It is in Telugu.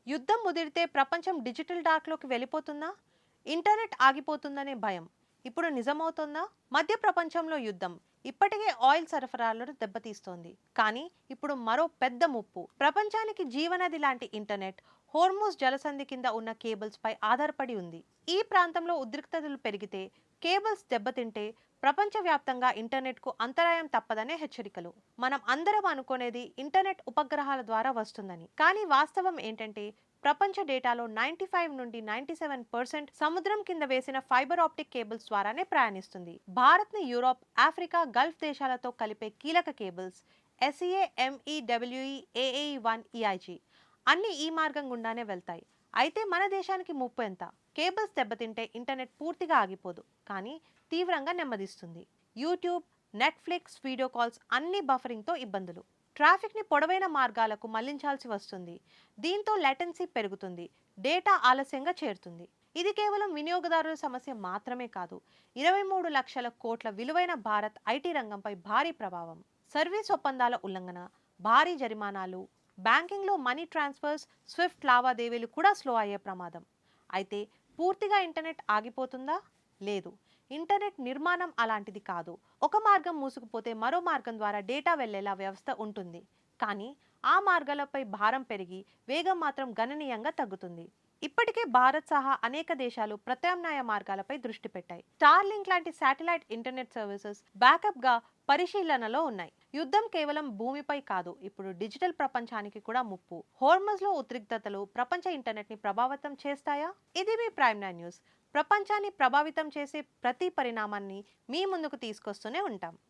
యుద్ధం ముదిరితే ప్రపంచం డిజిటల్ డార్క్లోకి వెళ్ళిపోతుందా? ఇంటర్నెట్ ఆగిపోతుందనే భయం ఇప్పుడు నిజమవుతుందా? మధ్య ప్రపంచంలో యుద్ధం ఇప్పటికే ఆయిల్ సరఫరాలను దెబ్బతీస్తోంది. కానీ ఇప్పుడు మరో పెద్ద ముప్పు. ప్రపంచానికి జీవనది లాంటి ఇంటర్నెట్ హోర్మోస్ జలసంధి కింద ఉన్న కేబుల్స్ పై ఆధారపడి ఉంది. ఈ ప్రాంతంలో ఉద్రిక్తతలు పెరిగితే, కేబుల్స్ దెబ్బతింటే ప్రపంచవ్యాప్తంగా ఇంటర్నెట్కు అంతరాయం తప్పదనే హెచ్చరికలు. మనం అందరం అనుకునేది ఇంటర్నెట్ ఉపగ్రహాల ద్వారా వస్తుందని. కానీ వాస్తవం ఏంటంటే, ప్రపంచ డేటాలో 95 నుండి 97% సముద్రం కింద వేసిన ఫైబర్ ఆప్టిక్ కేబుల్స్ ద్వారానే ప్రయాణిస్తుంది. భారత్ని యూరోప్, ఆఫ్రికా, గల్ఫ్ దేశాలతో కలిపే కీలక cables SEA, MEWE, AAE1, EIG అన్ని ఈ మార్గం గుండానే వెళ్తాయి. అయితే మన దేశానికి ముప్పు ఎంత? కేబుల్స్ దెబ్బతింటే ఇంటర్నెట్ పూర్తిగా ఆగిపోదు, కానీ తీవ్రంగా నెమ్మదిస్తుంది. యూట్యూబ్, నెట్ఫ్లిక్స్ వీడియో కాల్స్ అన్ని బఫరింగ్తో ఇబ్బందులు. ట్రాఫిక్ని పొడవైన మార్గాలకు మళ్లించాల్సి వస్తుంది. దీంతో లాటెన్సీ పెరుగుతుంది, డేటా ఆలస్యంగా చేరుతుంది. ఇది కేవలం వినియోగదారుల సమస్య మాత్రమే కాదు, 23 లక్షల కోట్ల విలువైన భారత్ ఐటీ రంగంపై భారీ ప్రభావం. సర్వీస్ ఒప్పందాల ఉల్లంఘన, భారీ జరిమానాలు, బ్యాంకింగ్లో మనీ ట్రాన్స్ఫర్స్, స్విఫ్ట్ లావాదేవీలు కూడా స్లో అయ్యే ప్రమాదం. అయితే పూర్తిగా ఇంటర్నెట్ ఆగిపోతుందా? లేదు. ఇంటర్నెట్ నిర్మాణం అలాంటిది కాదు. ఒక మార్గం మూసుకుపోతే మరో మార్గం ద్వారా డేటా వెళ్లేలా వ్యవస్థ ఉంటుంది. కానీ ఆ మార్గాలపై భారం పెరిగి వేగం మాత్రం గణనీయంగా తగ్గుతుంది. ఇప్పటికే భారత్ సహా అనేక దేశాలు ప్రత్యామ్నాయ మార్గాలపై దృష్టి పెట్టాయి. స్టార్లింక్ లాంటి శాటిలైట్ ఇంటర్నెట్ సర్వీసెస్ బ్యాకప్ గా పరిశీలనలో ఉన్నాయి. యుద్ధం కేవలం భూమిపై కాదు, ఇప్పుడు డిజిటల్ ప్రపంచానికి కూడా ముప్పు. హోర్మజ్ లో ఉద్రిక్తతలు ప్రపంచ ఇంటర్నెట్ ని ప్రభావితం చేస్తాయా? ఇది మీ ప్రైమ్ నైన్ న్యూస్. ప్రపంచాన్ని ప్రభావితం చేసే ప్రతి పరిణామాన్ని మీ ముందుకు తీసుకొస్తూనే ఉంటాం.